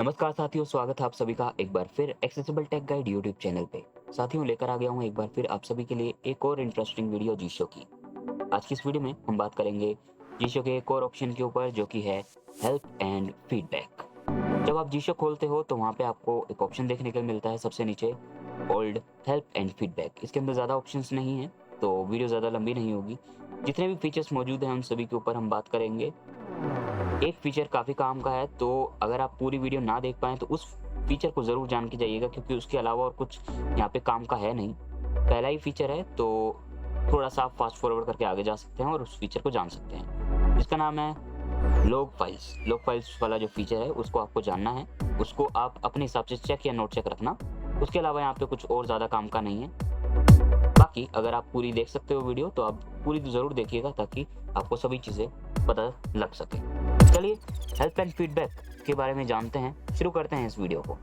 नमस्कार साथियों, स्वागत है आप सभी का एक बार फिर accessible tech guide YouTube channel पे। साथियों, लेकर आ गया हूँ एक बार फिर आप सभी के लिए एक और इंटरेस्टिंग वीडियो जीशो की। आज की इस वीडियो में हम बात करेंगे जीशो के एक और ऑप्शन के ऊपर, जो कि है हेल्प एंड फीडबैक। जब आप जीशो खोलते हो तो वहाँ पे आपको एक ऑप्शन देखने को मिलता है सबसे नीचे, ओल्ड हेल्प एंड फीडबैक। इसके अंदर ज़्यादा ऑप्शंस नहीं है तो वीडियो ज़्यादा लंबी नहीं होगी। जितने भी फीचर्स मौजूद हैं उन सभी के ऊपर हम बात करेंगे। एक फीचर काफ़ी काम का है, तो अगर आप पूरी वीडियो ना देख पाएँ तो उस फीचर को ज़रूर जान के जाइएगा, क्योंकि उसके अलावा और कुछ यहाँ पे काम का है नहीं। पहला ही फीचर है तो थोड़ा-सा आप फास्ट फॉरवर्ड करके आगे जा सकते हैं और उस फीचर को जान सकते हैं, जिसका नाम है लॉग फाइल्स। लॉग फाइल्स वाला जो फीचर है उसको आपको जानना है, उसको आप अपने हिसाब से चेक या नोट चेक रखना। उसके अलावा यहाँ पे कुछ और ज़्यादा काम का नहीं है। बाकी अगर आप पूरी देख सकते हो वीडियो तो आप पूरी तो ज़रूर देखिएगा, ताकि आपको सभी चीज़ें पता लग सके। चलिए हेल्प एंड फीडबैक के बारे में जानते हैं, शुरू करते हैं इस वीडियो को।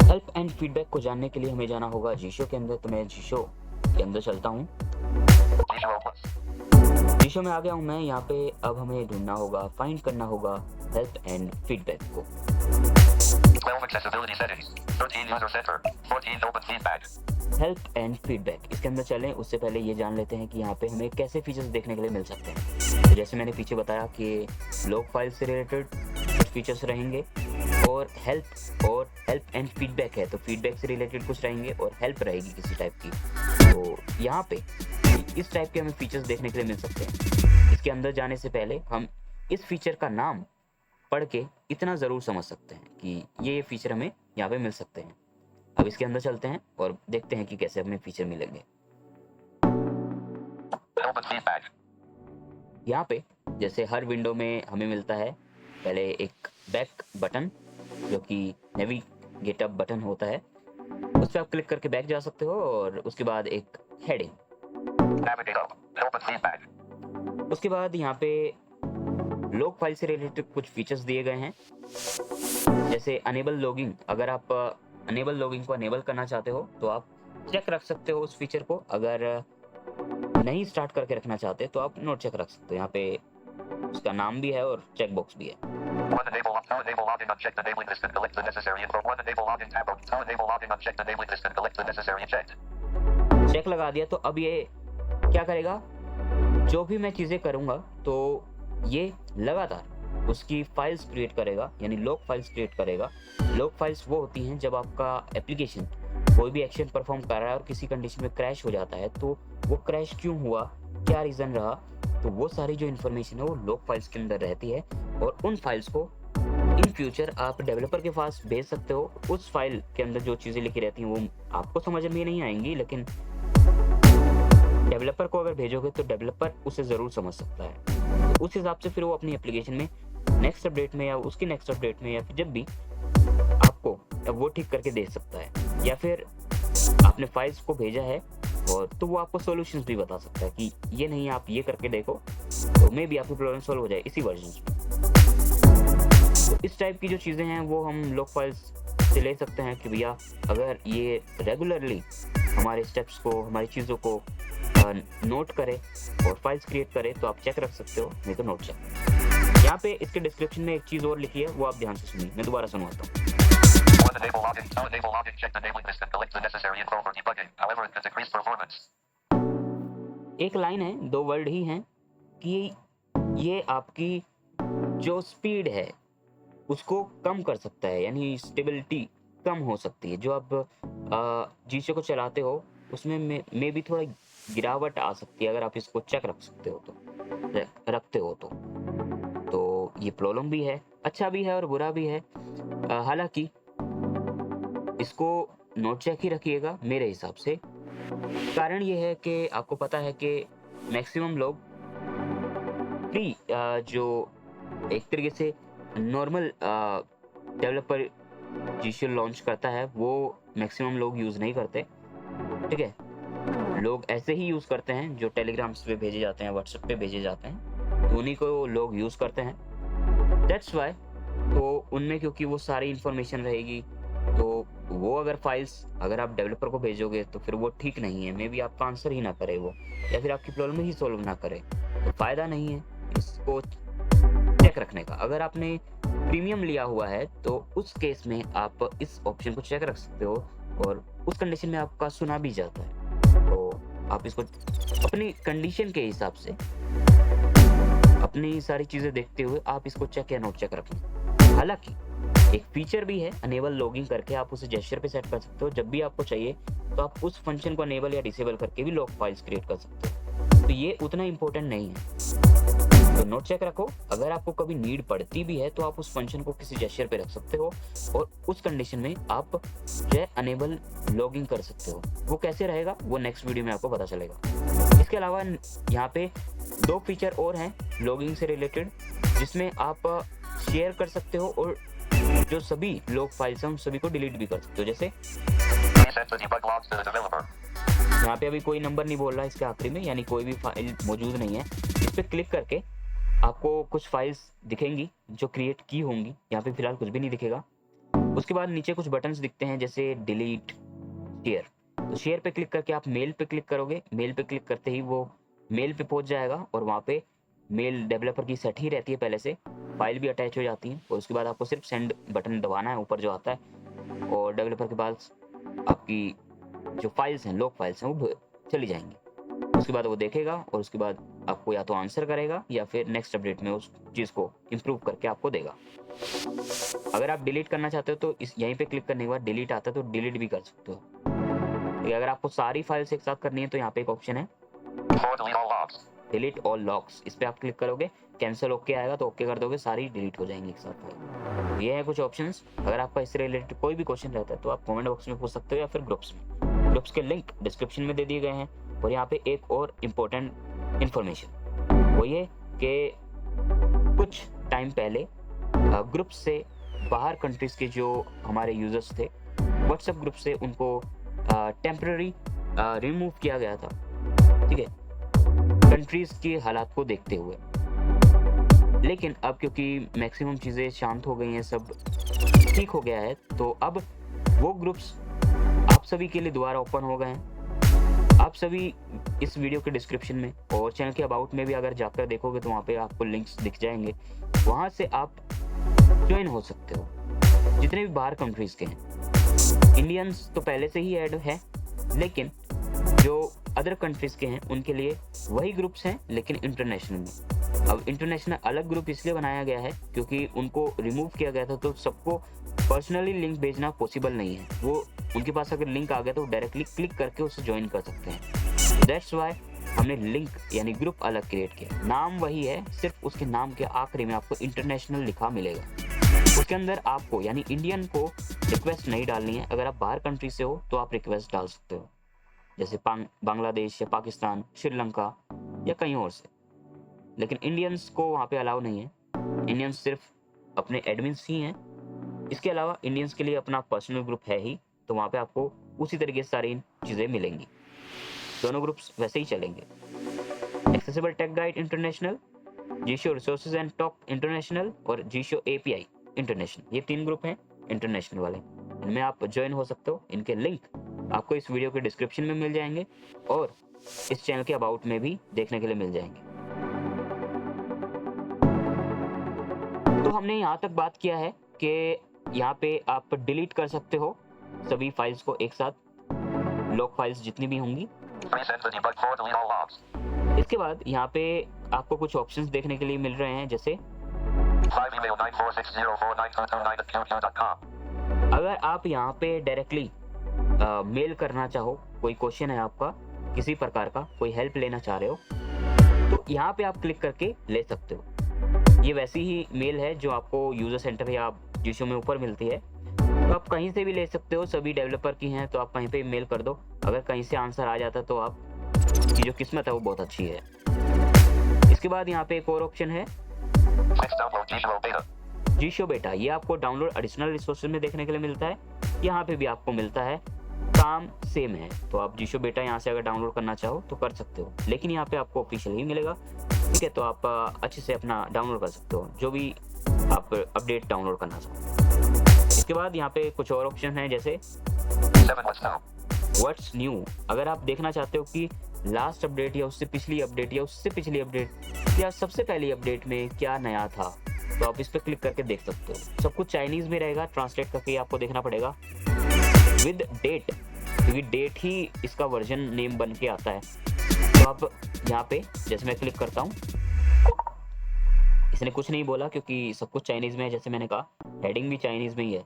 हेल्प एंड फीडबैक को जानने के लिए हमें जाना होगा जीशो के अंदर, तो मैं जीशो के अंदर चलता हूँ। जीशो में आ गया हूँ मैं। यहाँ पे अब हमें ढूंढना होगा, फाइंड करना होगा हेल्प एंड फीडबैक को। 12 accessibility settings, 13 user center, 14 open feedback. Help and feedback, इसके अंदर चलें उससे पहले ये जान लेते हैं कि यहाँ पे हमें कैसे फीचर्स देखने के लिए मिल सकते हैं। तो जैसे मैंने पीछे बताया कि लॉग फाइल से रिलेटेड कुछ फीचर्स रहेंगे, और हेल्प एंड फीडबैक है तो फीडबैक से रिलेटेड कुछ रहेंगे, और हेल्प रहेगी किसी टाइप की। तो यहाँ पे इस टाइप के हमें फीचर्स देखने के लिए मिल सकते हैं। इसके अंदर जाने से पहले हम इस फीचर का नाम पढ़ के इतना ज़रूर समझ सकते हैं कि ये फीचर हमें यहाँ पे मिल सकते हैं। अब इसके अंदर चलते हैं और देखते हैं कि कैसे हमें फीचर मिलेंगे। Open feedback. यहाँ पे जैसे हर विंडो में हमें मिलता है पहले एक बैक बटन, जो कि नेविगेट बटन होता है। उस पर आप क्लिक करके बैक जा सकते हो, और उसके बाद एक heading. Navigate up. Open feedback. उसके बाद यहाँ पे लॉग फाइल से रिलेटेड कुछ फीचर्स दिए गए हैं, जैसे अनेबल लॉगिंग। अगर आप अनेबल लॉगिंग को अनेबल करना चाहते हो तो आप चेक रख सकते हो उस फीचर को। अगर नहीं स्टार्ट करके रखना चाहते तो आप नोट चेक रख सकते हो। यहाँ पे उसका नाम भी है और चेक बॉक्स भी है। One enable login, uncheck the neighboring list and collect the necessary info. One enable login tab. Two enable login, uncheck the neighboring list and collect the necessary checked. Check लगा दिया तो अब ये क्या करेगा, जो भी मैं चीज़ें करूँगा तो ये लगातार उसकी फाइल्स क्रिएट करेगा, यानी लॉग फाइल्स क्रिएट करेगा। लॉग फाइल्स वो होती हैं जब आपका एप्लीकेशन कोई भी एक्शन परफॉर्म कर रहा है और किसी कंडीशन में क्रैश हो जाता है, तो वो क्रैश क्यों हुआ, क्या रीज़न रहा, तो वो सारी जो इन्फॉर्मेशन है वो लॉग फाइल्स के अंदर रहती है। और उन फाइल्स को इन फ्यूचर आप डेवलपर के पास भेज सकते हो। उस फाइल के अंदर जो चीज़ें लिखी रहती हैं वो आपको समझ में नहीं आएंगी, लेकिन डेवलपर को अगर भेजोगे तो डेवलपर उसे ज़रूर समझ सकता है। तो उस हिसाब से फिर वो अपनी एप्लीकेशन में नेक्स्ट अपडेट में या उसकी नेक्स्ट अपडेट में या फिर जब भी आपको वो ठीक करके दे सकता है। या फिर आपने फाइल्स को भेजा है और तो वो आपको सॉल्यूशंस भी बता सकता है कि ये नहीं, आप ये करके देखो, तो मे भी आपकी प्रॉब्लम सॉल्व हो जाए इसी वर्जन में। तो इस टाइप की जो चीज़ें हैं वो हम लॉग फाइल्स से ले सकते हैं कि भैया अगर ये रेगुलरली हमारे स्टेप्स को, हमारी चीज़ों को नोट करे और फाइल्स क्रिएट करे तो आप चेक रख सकते हो, नहीं तो नोट चेक। यहाँ पे इसके डिस्क्रिप्शन में एक चीज़ और लिखी है, वो आप ध्यान से सुनिए, मैं दोबारा सुनवाता हूँ। One enable login. Two enable login, check the neighboring list and collect the necessary info for debugging. However, it can decrease performance. एक लाइन है, दो वर्ड ही हैं, कि ये आपकी जो स्पीड है उसको कम कर सकता है, यानी स्टेबिलिटी कम हो सकती है। जो आप जीशो को चलाते हो उसमें मे भी थोड़ा गिरावट आ सकती है, अगर आप इसको चेक रख सकते हो तो, रखते हो तो ये प्रॉब्लम भी है, अच्छा भी है और बुरा भी है। हालांकि इसको नोट चेक ही रखिएगा मेरे हिसाब से। कारण ये है कि आपको पता है कि मैक्सिमम लोग फ्री जो एक तरीके से नॉर्मल डेवलपर जीशो लॉन्च करता है वो मैक्सिमम लोग यूज़ नहीं करते, ठीक है। लोग ऐसे ही यूज़ करते हैं जो टेलीग्राम्स पे भेजे जाते हैं, व्हाट्सएप पे भेजे जाते हैं, तो उन्हीं को लोग यूज़ करते हैं। दैट्स वाई तो उनमें क्योंकि वो सारी इन्फॉर्मेशन रहेगी तो वो अगर फाइल्स अगर आप डेवलपर को भेजोगे तो फिर वो ठीक नहीं है, मे बी आपका आंसर ही ना करे वो, या फिर आपकी प्रॉब्लम ही सॉल्व ना करे, तो फ़ायदा नहीं है इसको चेक रखने का। अगर आपने प्रीमियम लिया हुआ है तो उस केस में आप इस ऑप्शन को चेक रख सकते हो, और उस कंडीशन में आपका सुना भी जाता है। तो आप इसको अपनी कंडीशन के हिसाब से, अपनी सारी चीज़ें देखते हुए आप इसको चेक या नोट चेक रखें। हालाँकि एक फीचर भी है अनेबल लॉगिंग करके, आप उसे जेस्चर पे सेट कर सकते हो। जब भी आपको चाहिए तो आप उस फंक्शन को अनेबल या डिसेबल करके भी लॉग फाइल्स क्रिएट कर सकते हो। तो ये उतना इंपॉर्टेंट नहीं है, तो नोट चेक रखो। अगर आपको कभी नीड पड़ती भी है तो आप उस फंक्शन को किसी जेस्चर पे रख सकते हो, और उस कंडीशन में आप जो है अनेबल लॉगिंग कर सकते हो। वो कैसे रहेगा वो नेक्स्ट वीडियो में आपको पता चलेगा। इसके अलावा यहाँ पे 2 फीचर और हैं लॉगिंग से रिलेटेड, जिसमें आप शेयर कर सकते हो और जो सभी लॉग फाइल्स हैं उन सभी को डिलीट भी कर सकते हो। जैसे Send the debug logs to the developer. यहाँ पे अभी कोई नंबर नहीं बोल रहा है इसके आखिरी में, यानी कोई भी फाइल मौजूद नहीं है। इस पे क्लिक करके आपको कुछ फाइल्स दिखेंगी जो क्रिएट की होंगी। यहाँ पे फिलहाल कुछ भी नहीं दिखेगा। उसके बाद नीचे कुछ बटन्स दिखते हैं जैसे डिलीट, शेयर। तो शेयर पे क्लिक करके आप मेल पे क्लिक करोगे। मेल पे क्लिक करते ही वो मेल पे पहुंच जाएगा, और वहाँ पे मेल डेवलपर की सेट ही रहती है पहले से, फाइल भी अटैच हो जाती है। और उसके बाद आपको सिर्फ सेंड बटन दबाना है ऊपर जो आता है, और डेवलपर के पास आपकी जो फाइल्स हैं, लॉग फाइल्स हैं, वो चली जाएंगी। उसके बाद वो देखेगा, और उसके बाद आपको या तो आंसर करेगा या फिर नेक्स्ट अपडेट में उस चीज़ को इम्प्रूव करके आपको देगा। अगर आप डिलीट करना चाहते हो तो इस यहीं पे क्लिक करने के बाद डिलीट आता है तो डिलीट भी कर सकते हो। अगर आपको सारी फाइल्स एक साथ करनी है तो यहाँ पे एक ऑप्शन है For delete all logs. Delete all logs. इस पे आप क्लिक करोगे, कैंसिल ओके आएगा तो ओके कर दोगे, सारी डिलीट हो जाएंगी एक साथ फाइल। ये है कुछ ऑप्शंस। अगर आपका इससे रिलेटेड कोई भी क्वेश्चन रहता है तो आप कमेंट बॉक्स में पूछ सकते हो, या फिर ग्रुप्स में। ग्रुप्स के लिंक डिस्क्रिप्शन में दे दिए गए हैं। और यहाँ पे एक और इम्पोर्टेंट इन्फॉर्मेशन वो ये कि कुछ टाइम पहले ग्रुप से बाहर कंट्रीज के जो हमारे यूजर्स थे, व्हाट्सएप ग्रुप से उनको टेम्पररी रिमूव किया गया था, ठीक है, कंट्रीज के हालात को देखते हुए। लेकिन अब क्योंकि मैक्सिमम चीज़ें शांत हो गई हैं, सब ठीक हो गया है, तो अब वो ग्रुप्स आप सभी के लिए दोबारा ओपन हो गए हैं। आप सभी इस वीडियो के डिस्क्रिप्शन में और चैनल के अबाउट में भी अगर जाकर देखोगे तो वहाँ पे आपको लिंक्स दिख जाएंगे, वहाँ से आप ज्वाइन हो सकते हो। जितने भी बाहर कंट्रीज़ के हैं, इंडियंस तो पहले से ही ऐड है, लेकिन जो अदर कंट्रीज़ के हैं उनके लिए वही ग्रुप्स हैं, लेकिन इंटरनेशनल में। अब इंटरनेशनल अलग ग्रुप इसलिए बनाया गया है क्योंकि उनको रिमूव किया गया था, तो सबको पर्सनली लिंक भेजना पॉसिबल नहीं है। वो उनके पास अगर लिंक आ गया तो डायरेक्टली क्लिक करके उसे ज्वाइन कर सकते हैं। दैट्स वाई हमने लिंक यानी ग्रुप अलग क्रिएट किया। नाम वही है, सिर्फ उसके नाम के आखिरी में आपको इंटरनेशनल लिखा मिलेगा। उसके अंदर आपको यानी इंडियन को रिक्वेस्ट नहीं डालनी है। अगर आप बाहर कंट्री से हो तो आप रिक्वेस्ट डाल सकते हो, जैसे बांग्लादेश या पाकिस्तान, श्रीलंका या कहीं और से। लेकिन इंडियंस को वहाँ पे अलाउ नहीं है। इंडियंस सिर्फ अपने एडमिन्स ही हैं। इसके अलावा इंडियंस के लिए अपना पर्सनल ग्रुप है ही, तो वहाँ पे आपको उसी तरीके से सारी चीज़ें मिलेंगी। दोनों ग्रुप्स वैसे ही चलेंगे। Accessible tech guide international, Jieshuo resources and talk international और जीशो एपीआई इंटरनेशनल, ये 3 ग्रुप हैं इंटरनेशनल वाले। इनमें आप ज्वाइन हो सकते हो। इनके लिंक आपको इस वीडियो के डिस्क्रिप्शन में मिल जाएंगे और इस चैनल के अबाउट में भी देखने के लिए मिल जाएंगे। तो हमने यहाँ तक बात किया है कि यहाँ पे आप डिलीट कर सकते हो सभी फाइल्स को एक साथ, लॉग फाइल्स जितनी भी होंगी। Resend the debug for delete all logs. इसके बाद यहाँ पे आपको कुछ ऑप्शंस देखने के लिए मिल रहे हैं, जैसे 5 email 946049229@qq.com. अगर आप यहाँ पे डायरेक्टली मेल करना चाहो, कोई क्वेश्चन है आपका किसी प्रकार का, कोई हेल्प लेना चाह रहे हो, तो यहाँ पे आप क्लिक करके ले सकते हो। ये वैसी ही मेल है जो आपको यूजर सेंटर या जीशो में ऊपर मिलती है, तो आप कहीं से भी ले सकते हो। सभी डेवलपर की हैं तो आप कहीं पे मेल कर दो। अगर कहीं से आंसर आ जाता तो आप की जो किस्मत है वो बहुत अच्छी है। इसके बाद यहाँ पे एक और ऑप्शन है Click download Gizmo beta. जीशो बेटा। ये आपको डाउनलोड एडिशनल रिसोर्सेज में देखने के लिए मिलता है। यहाँ पे भी आपको मिलता है, काम सेम है। तो आप जीशो बेटा यहाँ से अगर डाउनलोड करना चाहो तो कर सकते हो, लेकिन यहाँ पे आपको ऑफिशियल ही मिलेगा, ठीक है। तो आप अच्छे से अपना डाउनलोड कर सकते हो जो भी आप अपडेट डाउनलोड करना चाहो। इसके बाद यहाँ पे कुछ और ऑप्शन हैं, जैसे 7 what's new. व्हाट्स न्यू, अगर आप देखना चाहते हो कि लास्ट अपडेट या उससे पिछली अपडेट या उससे पिछली अपडेट या सबसे पहली अपडेट में क्या नया था, तो आप इस पर क्लिक करके देख सकते हो। सब कुछ चाइनीज में रहेगा, ट्रांसलेट करके आपको देखना पड़ेगा विद डेट, क्योंकि डेट ही इसका वर्जन नेम बन के आता है। तो आप यहाँ पे जैसे मैं क्लिक करता हूँ, इसने कुछ नहीं बोला क्योंकि सब कुछ चाइनीज में है। जैसे मैंने कहा हेडिंग भी चाइनीज में ही है,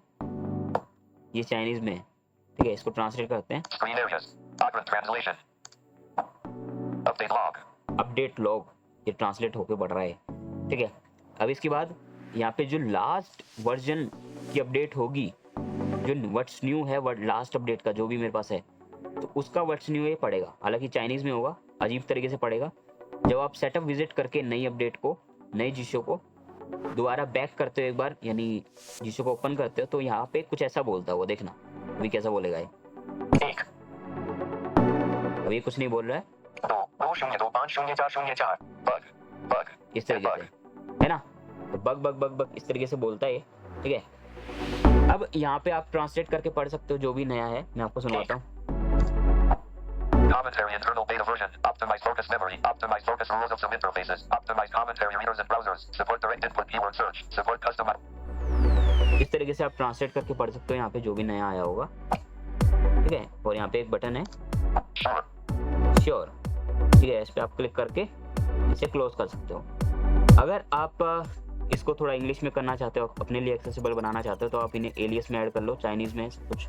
ये चाइनीज में है, ठीक है। इसको ट्रांसलेट करते हैं, Screen areas. Document translation. Update log. Update log, ये ट्रांसलेट होके बढ़ रहा है, ठीक है। अब इसके बाद यहाँ पे जो लास्ट वर्जन की अपडेट होगी, जो व्हाट्स न्यू है, वर्ड लास्ट अपडेट का जो भी मेरे पास है, तो उसका व्हाट्स न्यू ये पड़ेगा। हालांकि चाइनीज में होगा, अजीब तरीके से पड़ेगा। जब आप सेटअप विजिट करके नई अपडेट को, नई जीशो को दोबारा बैक करते हो एक बार, यानी जीशो को ओपन करते हो, तो यहाँ पे कुछ ऐसा बोलता है, वो देखना अभी कैसा बोलेगा ये। 1 अभी कुछ नहीं बोल रहा है 2 2 0 2 5 0 4 0 4. Bug. Bug. इस तरीके Bug. से, है ना। तो बग बग बग बग इस तरीके से बोलता है ये, ठीक है। अब यहाँ पे आप ट्रांसलेट करके पढ़ सकते हो जो भी नया है, मैं आपको सुनवाता हूँ। Commentary internal beta version. Optimize focus memory. Optimize focus rules of some interfaces. Optimize commentary readers and browsers. Support direct input keyword search. Support custom. इस तरीके से आप ट्रांसलेट करके पढ़ सकते हो यहाँ पे जो भी नया आया होगा, ठीक है। और यहाँ पे एक बटन है Sure. श्योर, ठीक है। इस पे आप क्लिक करके इसे क्लोज कर सकते हो। अगर आप इसको थोड़ा इंग्लिश में करना चाहते हो, अपने लिए एक्सेसिबल बनाना चाहते हो, तो आप इन्हें एलियस में ऐड कर लो। चाइनीज में सब कुछ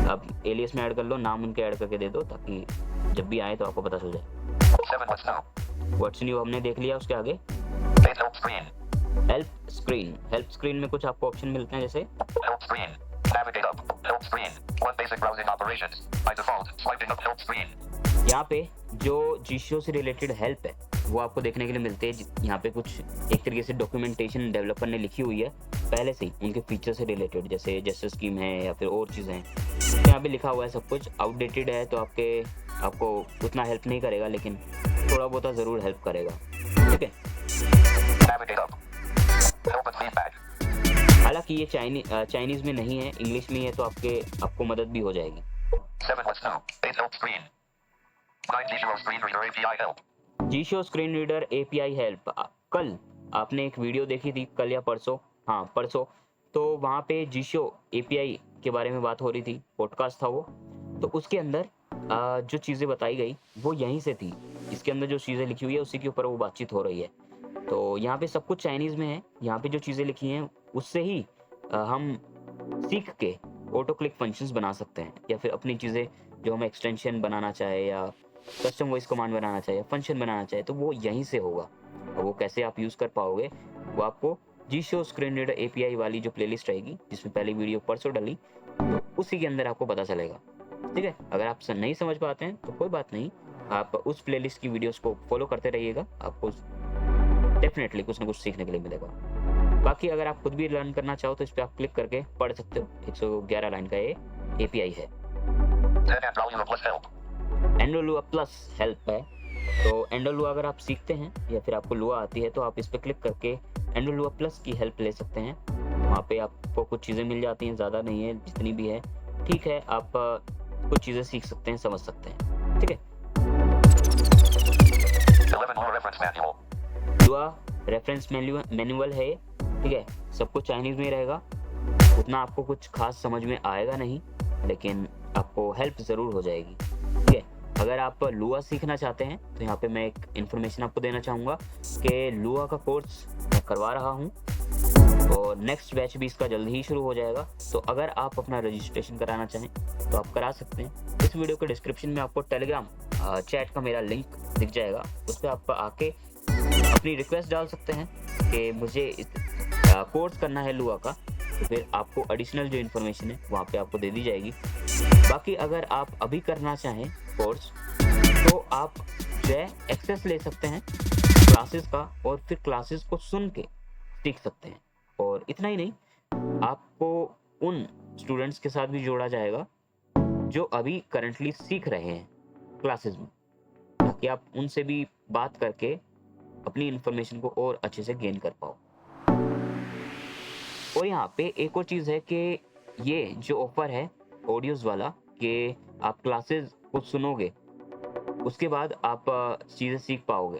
आप एलियस में ऐड कर लो, नाम उनके ऐड करके दे दो, ताकि जब भी आए तो आपको पता चल जाए। 7 what's new. व्हाट्स न्यू हमने देख लिया। उसके आगे Page help screen. Help screen, help screen में कुछ आपको ऑप्शन मिलते हैं, जैसे Help screen. Navigate up. Help screen. One basic browsing operations. By default, swiping up help screen. यहाँ पे जो जीशो से रिलेटेड हेल्प है वो आपको देखने के लिए मिलते हैं। यहाँ पे कुछ एक तरीके से डॉक्यूमेंटेशन डेवलपर ने लिखी हुई है पहले से ही उनके फीचर से रिलेटेड, जैसे जेस्चर स्कीम है या फिर और चीज़ें हैं। तो यहाँ पे लिखा हुआ है सब कुछ। आउटडेटेड है तो आपको उतना हेल्प नहीं करेगा, लेकिन थोड़ा बहुत ज़रूर हेल्प करेगा, ठीक है। Navigate up. Help and feedback. हालांकि ये चाइनीज़ में नहीं है, इंग्लिश में ही है, तो आपको मदद भी हो जाएगी। 7 what's new. Page help screen. 9 Giro screen reader API help. Jieshuo screen reader API help. कल आपने एक वीडियो देखी थी, कल या परसों, हाँ परसों, तो वहाँ पे जीशो एपीआई के बारे में बात हो रही थी, पॉडकास्ट था वो। तो उसके अंदर जो चीज़ें बताई गई वो यहीं से थी। इसके अंदर जो चीज़ें लिखी हुई है उसी के ऊपर वो बातचीत हो रही है। तो यहाँ पे सब कुछ चाइनीज़ में है। यहाँ पे जो चीज़ें लिखी हैं उससे ही हम सीख के ऑटो क्लिक फंक्शंस बना सकते हैं, या फिर अपनी चीज़ें जो हम एक्सटेंशन बनाना चाहे या कस्टम वॉइस कमांड बनाना चाहिए, फंक्शन बनाना चाहिए, तो वो यहीं से होगा। और वो कैसे आप यूज़ कर पाओगे वो आपको जीशो स्क्रीन रीडर एपीआई वाली जो प्लेलिस्ट रहेगी, जिसमें पहली वीडियो परसों डली, तो उसी के अंदर आपको पता चलेगा, ठीक है। अगर आप नहीं समझ पाते हैं तो कोई बात नहीं, आप उस प्लेलिस्ट की वीडियोस को फॉलो करते रहिएगा, आपको डेफिनेटली कुछ ना कुछ सीखने के लिए मिलेगा। बाकी अगर आप खुद भी लर्न करना चाहो तो इस पर आप क्लिक करके पढ़ सकते हो। 111 लाइन का ये एपीआई है। 10 Android plus help. AndroLua plus help है। तो एंड्रोलुआ अगर आप सीखते हैं या फिर आपको लुआ आती है तो आप इस पर क्लिक करके एंड्रोलुआ प्लस की हेल्प ले सकते हैं। वहाँ पे आपको कुछ चीज़ें मिल जाती हैं, ज़्यादा नहीं है, जितनी भी है ठीक है। आप कुछ चीज़ें सीख सकते हैं, समझ सकते हैं, ठीक है। 11 Lua reference manual. लुआ रेफरेंस मैनुअल है, ठीक है। सब कुछ चाइनीज़ में ही रहेगा, उतना आपको कुछ खास समझ में आएगा नहीं, लेकिन आपको हेल्प ज़रूर हो जाएगी, ठीक है। अगर आप लुआ सीखना चाहते हैं तो यहाँ पे मैं एक इन्फॉर्मेशन आपको देना चाहूँगा कि लुआ का कोर्स मैं करवा रहा हूँ और नेक्स्ट बैच भी इसका जल्दी ही शुरू हो जाएगा। तो अगर आप अपना रजिस्ट्रेशन कराना चाहें तो आप करा सकते हैं। इस वीडियो के डिस्क्रिप्शन में आपको टेलीग्राम चैट का मेरा लिंक दिख जाएगा, उस पर आप आके अपनी रिक्वेस्ट डाल सकते हैं कि मुझे कोर्स करना है लुआ का, तो फिर आपको एडिशनल जो इन्फॉर्मेशन है वहाँ पे आपको दे दी जाएगी। बाकी अगर आप अभी करना चाहें कोर्स तो आप जो है एक्सेस ले सकते हैं क्लासेस का, और फिर क्लासेस को सुन के सीख सकते हैं। और इतना ही नहीं, आपको उन स्टूडेंट्स के साथ भी जोड़ा जाएगा जो अभी करंटली सीख रहे हैं क्लासेस में, ताकि आप उनसे भी बात करके अपनी इन्फॉर्मेशन को और अच्छे से गेन कर पाओ। और यहाँ पे एक और चीज़ है कि ये जो ऑफर है ऑडियोज़ वाला, कि आप क्लासेस को सुनोगे, उसके बाद आप चीज़ें सीख पाओगे।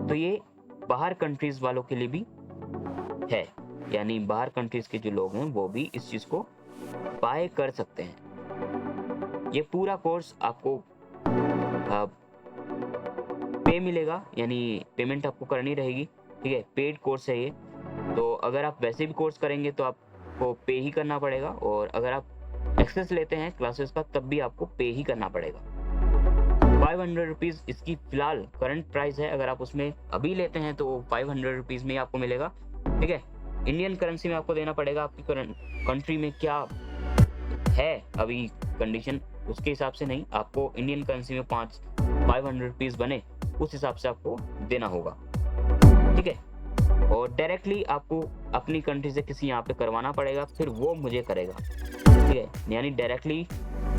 तो ये बाहर कंट्रीज़ वालों के लिए भी है, यानी बाहर कंट्रीज़ के जो लोग हैं वो भी इस चीज़ को बाय कर सकते हैं। ये पूरा कोर्स आपको पे मिलेगा, यानी पेमेंट आपको करनी रहेगी, ठीक है। पेड कोर्स है ये, तो अगर आप वैसे भी कोर्स करेंगे तो आपको पे ही करना पड़ेगा, और अगर आप एक्सेस लेते हैं क्लासेस का तब भी आपको पे ही करना पड़ेगा। 500 रुपीज़ इसकी फ़िलहाल करंट प्राइस है। अगर आप उसमें अभी लेते हैं तो 500 रुपीज़ में ही आपको मिलेगा, ठीक है। इंडियन करेंसी में आपको देना पड़ेगा, आपकी कंट्री में क्या है अभी कंडीशन उसके हिसाब से नहीं, आपको इंडियन करेंसी में 500 रुपीज़ बने उस हिसाब से आपको देना होगा, ठीक है। और डायरेक्टली आपको अपनी कंट्री से किसी यहाँ पे करवाना पड़ेगा, फिर वो मुझे करेगा, ठीक है। यानी डायरेक्टली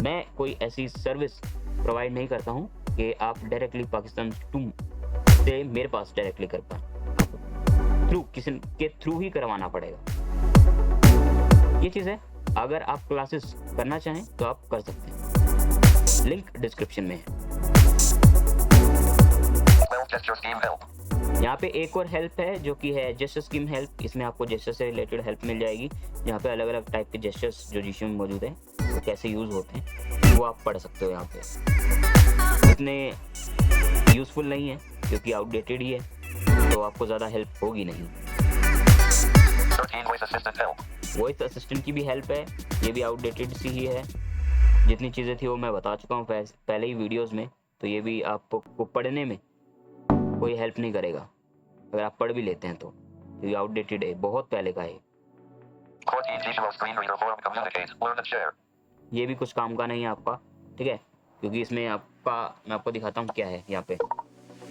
मैं कोई ऐसी सर्विस प्रोवाइड नहीं करता हूँ कि आप डायरेक्टली पाकिस्तान से मेरे पास डायरेक्टली कर पाए, थ्रू किसी के थ्रू ही करवाना पड़ेगा। ये चीज़ है, अगर आप क्लासेस करना चाहें तो आप कर सकते हैं, लिंक डिस्क्रिप्शन में है। Gesture scheme help. यहाँ पे एक और हेल्प है जो कि है जेस्चर स्कीम हेल्प। इसमें आपको जेस्चर से रिलेटेड हेल्प मिल जाएगी। यहाँ पे अलग अलग टाइप के जेस्चर्स जो जीशो में मौजूद हैं वो कैसे यूज़ होते हैं वो आप पढ़ सकते हो। यहाँ पे इतने यूज़फुल नहीं है क्योंकि आउटडेटेड ही है, तो आपको ज़्यादा हेल्प होगी नहीं। 13 voice assistant help. Voice assistant की भी हेल्प है, ये भी आउटडेटेड सी ही है। जितनी चीज़ें थी वो मैं बता चुका हूँ पहले ही वीडियोज़ में, तो ये भी आपको पढ़ने में कोई हेल्प नहीं करेगा अगर आप पढ़ भी लेते हैं तो, ये आउटडेटेड है, बहुत पहले का है। 14 visual screen reader forum communicate, learn and share. ये भी कुछ काम का नहीं है आपका, ठीक है, क्योंकि इसमें मैं आपको दिखाता हूँ क्या है। यहाँ पे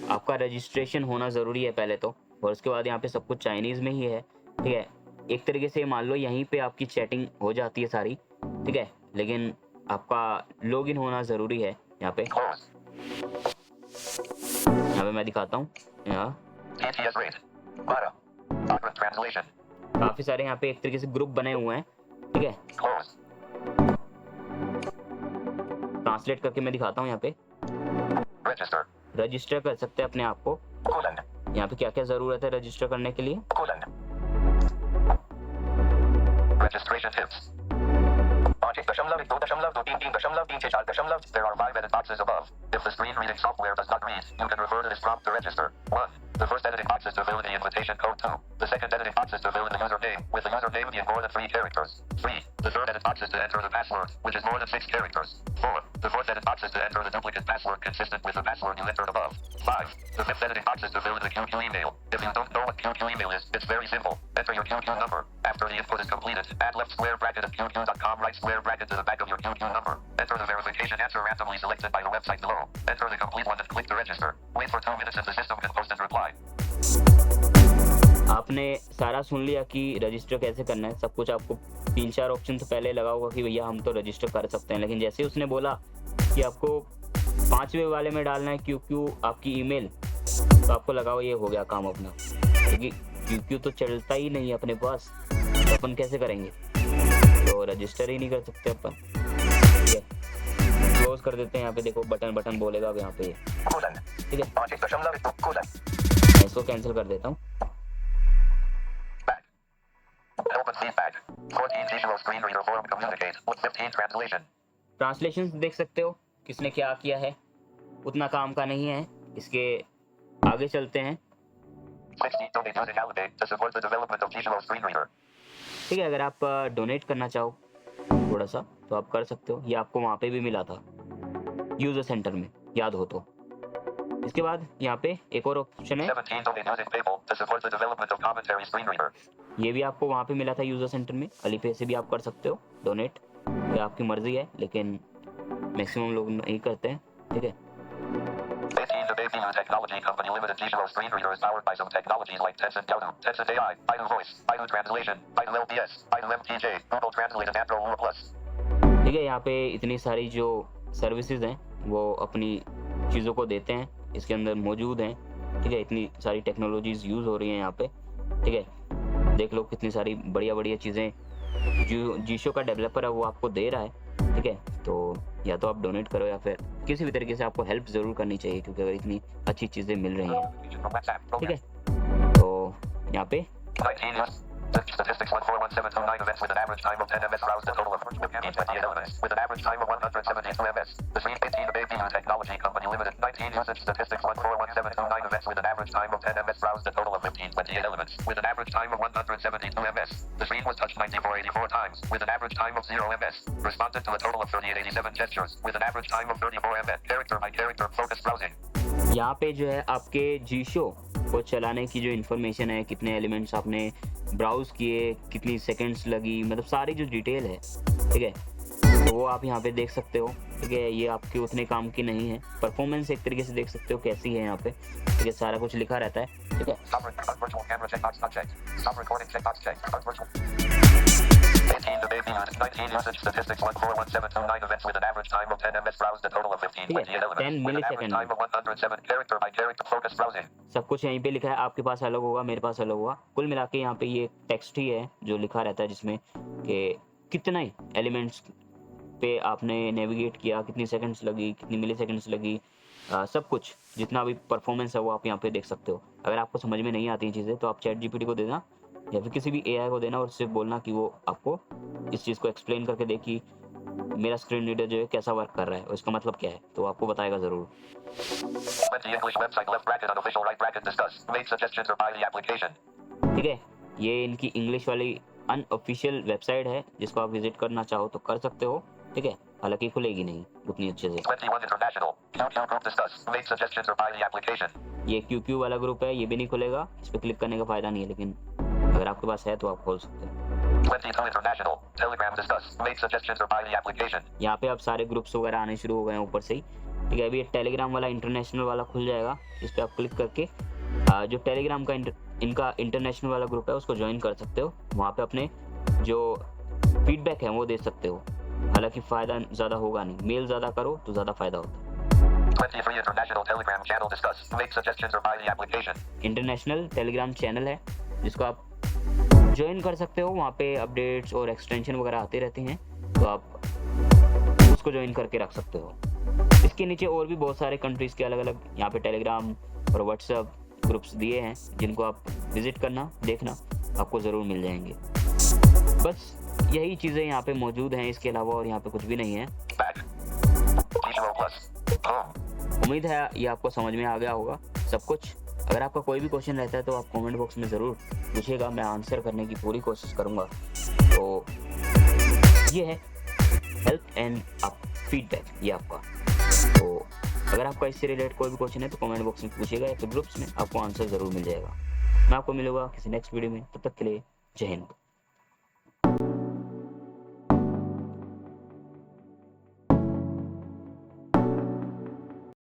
आपका रजिस्ट्रेशन होना ज़रूरी है पहले तो, और उसके बाद यहाँ पे सब कुछ चाइनीज़ में ही है, ठीक है। एक तरीके से मान लो यहीं पे आपकी चैटिंग हो जाती है सारी, ठीक है, लेकिन आपका लॉगिन होना ज़रूरी है। यहाँ पे मैं दिखाता हूँ, यहाँ TTS rate. Mara. Awkward translation. काफ़ी सारे यहाँ पे एक तरीके से ग्रुप बने हुए हैं, ठीक है। Close. ट्रांसलेट करके मैं दिखाता हूँ। यहाँ पे Register. रजिस्टर कर सकते हैं अपने आप को। Colon. यहाँ पे क्या क्या ज़रूरत है रजिस्टर करने के लिए। Colon. Registration tips. 5.1.2.2.3.3.3.4. There are 5 edit boxes above. If the screen reading software does not read, you can refer to this prompt to register. 1. The first editing box is to fill in the invitation code. 2. The second editing box is to fill in the username, with the username being more than 3 characters. 3. The third edit box is to enter the password, which is more than 6 characters. 4. The fourth edit box is to enter the duplicate password consistent with the password you entered above. 5. The fifth editing box is to fill in the QQ email. If you don't know what QQ email is, it's very simple. Enter your QQ number. After the input is completed, add left square bracket of QQ.com, right square bracket to the back of your QQ number. Enter the verification answer randomly selected by the website below. Enter the complete one and click to register. Wait for 2 minutes and the system can post and reply. आपने सारा सुन लिया कि register कैसे करना है। सब कुछ आपको 3-4 ऑप्शन तो पहले लगा होगा कि भैया हम तो रजिस्टर कर सकते हैं, लेकिन जैसे उसने बोला कि आपको 5वें वाले में डालना है QQ आपकी ईमेल, तो आपको लगा हो ये हो गया काम अपना, क्योंकि QQ तो चलता ही नहीं है अपने पास, तो अपन कैसे करेंगे, तो रजिस्टर ही नहीं कर सकते अपन। ठीक है, क्लोज कर देते हैं। यहाँ पे देखो बटन बोलेगा अब यहाँ पे, ठीक है। मैं इसको कैंसिल कर देता हूँ। Open feedback. 14 visual screen reader forum communicate. 15 translation. Translation देख सकते हो किसने क्या किया है, उतना काम का नहीं है। इसके आगे चलते हैं। 16 donate using Alipay to support the development of visual screen reader. ठीक है, अगर आप डोनेट करना चाहो थोड़ा सा तो आप कर सकते हो। ये आपको वहाँ पे भी मिला था यूजर सेंटर में, याद हो तो। इसके बाद यहाँ पे एक और ऑप्शन है, 17 donate using PayPal to support the development of commentary screen reader. ये भी आपको वहाँ पे मिला था यूजर सेंटर में। अलीपे से भी आप कर सकते हो डोनेट, ये आपकी मर्जी है, लेकिन मैक्सिमम लोग नहीं करते हैं। ठीक है, 15 the Bayview Technology Company Limited visual screen reader is powered by some technologies like Tencent Yalu, Tencent AI, Baidu Voice, Baidu Translation, Baidu LPS, Baidu MTJ, Google Translate and Android Plus. ठीक है, यहाँ पे इतनी सारी जो services हैं वो अपनी चीज़ों को देते हैं, इसके अंदर मौजूद हैं। ठीक है, इतनी सारी टेक्नोलॉजीज यूज़ हो रही हैं यहाँ पे। ठीक है, देख लो कितनी सारी बढ़िया चीज़ें जो जीशो का डेवलपर है वो आपको दे रहा है। ठीक है, तो या तो आप डोनेट करो या फिर किसी भी तरीके से आपको हेल्प ज़रूर करनी चाहिए, क्योंकि अगर इतनी अच्छी चीज़ें मिल रही हैं, From WhatsApp. ठीक Program. है। तो यहाँ पे 19 years. Statistics 141729 events with an average time of 10 ms. Browsed a total of 28 elements with an average time of 172 ms. The Stream 18 ABU Technology Company Limited. 19 usage statistics 141729 events with an average time of 10 ms. Browsed a total of 1528 elements with an average time of 172 ms. The screen was touched 9484 times with an average time of 0 ms. Responded to a total of 3887 gestures with an average time of 34 ms. Character by character focused browsing. यहाँ पे जो है आपके जीशो को चलाने की जो information है, कितने एलिमेंट्स आपने ब्राउज किए, कितनी सेकंड्स लगी, मतलब सारी जो डिटेल है, ठीक है, तो वो आप यहाँ पे देख सकते हो। ठीक है, ये आपके उतने काम की नहीं है। परफॉर्मेंस एक तरीके से देख सकते हो कैसी है यहाँ पे, ठीक है, सारा कुछ लिखा रहता है। ठीक है, Stop virtual camera checkbox not checked. Stop recording checkbox checked. Stop virtual. 18 the baby used 19 usage statistics 141729 events with an average time of 10 ms. Browsed a total of 1528 10 elements with an average millisecond. time of 107 character by character focused browsing. सब कुछ यहीं पे लिखा है। आपके पास अलग होगा, मेरे पास अलग होगा, कुल मिला के यहाँ पे ये टेक्स्ट ही है जो लिखा रहता है, जिसमें कि कितना ही एलिमेंट्स पे आपने नेविगेट किया, कितनी सेकंड्स लगी, कितनी मिली सेकंड्स लगी, सब कुछ जितना भी परफॉर्मेंस है वो आप यहाँ पे देख सकते हो। अगर आपको समझ में नहीं आती हैं चीज़ें तो आप चैट जीपीटी को देना या फिर किसी भी एआई को देना और उससे बोलना कि वो आपको इस चीज़ को एक्सप्लेन करके दे कि मेरा स्क्रीन रीडर जो है कैसा वर्क कर रहा है और इसका मतलब क्या है, तो आपको बताएगा ज़रूर। 20 English website left bracket unofficial right bracket discuss. Made suggestions or by the application. ठीक है, ये इनकी इंग्लिश वाली अनऑफिशियल वेबसाइट है, जिसको आप विजिट करना चाहो तो कर सकते हो। ठीक है, हालांकि खुलेगी नहीं उतनी अच्छे से। 21 international. QQ group discuss. Made suggestions or by the application. ये QQ वाला ग्रुप है, ये भी नहीं खुलेगा, इस पर क्लिक करने का फ़ायदा नहीं है, लेकिन अगर आपके पास है तो आप खोल सकते हो। 22 international. Telegram discuss. Made suggestions or by the application. यहाँ पे अब सारे ग्रुप्स वगैरह आने शुरू हो गए हैं ऊपर से ही। ठीक है, अभी ये टेलीग्राम वाला इंटरनेशनल वाला खुल जाएगा, इस पर आप क्लिक करके जो टेलीग्राम का इनका इंटरनेशनल वाला ग्रुप है उसको ज्वाइन कर सकते हो। वहाँ पे अपने जो फीडबैक है वो दे सकते हो। हालांकि फ़ायदा ज़्यादा होगा नहीं, मेल ज़्यादा करो तो ज़्यादा फ़ायदा होता है। 23 international Telegram channel discuss. Make suggestions or by the application. International Telegram channel है जिसको आप ज्वाइन कर सकते हो। वहाँ पे अपडेट्स और एक्सटेंशन वगैरह आते रहते हैं, तो आप उसको ज्वाइन करके रख सकते हो। इसके नीचे और भी बहुत सारे कंट्रीज़ के अलग अलग यहाँ पे टेलीग्राम और व्हाट्सएप ग्रुप्स दिए हैं, जिनको आप विजिट करना, देखना, आपको ज़रूर मिल जाएंगे। बस यही चीज़ें यहाँ पे मौजूद हैं, इसके अलावा और यहाँ पे कुछ भी नहीं है। Back. T0 plus. Home. उम्मीद है ये आपको समझ में आ गया होगा सब कुछ। अगर आपका कोई भी क्वेश्चन रहता है तो आप कमेंट बॉक्स में ज़रूर पूछिएगा, मैं आंसर करने की पूरी कोशिश करूँगा। तो ये है हेल्प एंड फीडबैक, ये आपका। तो अगर आपका इससे रिलेटेड कोई भी क्वेश्चन है तो कमेंट बॉक्स में पूछिएगा या फिर ग्रुप्स में, आपको आंसर ज़रूर मिल जाएगा। मैं आपको मिलूंगा किसी नेक्स्ट वीडियो में, तब तक के लिए जय हिंद।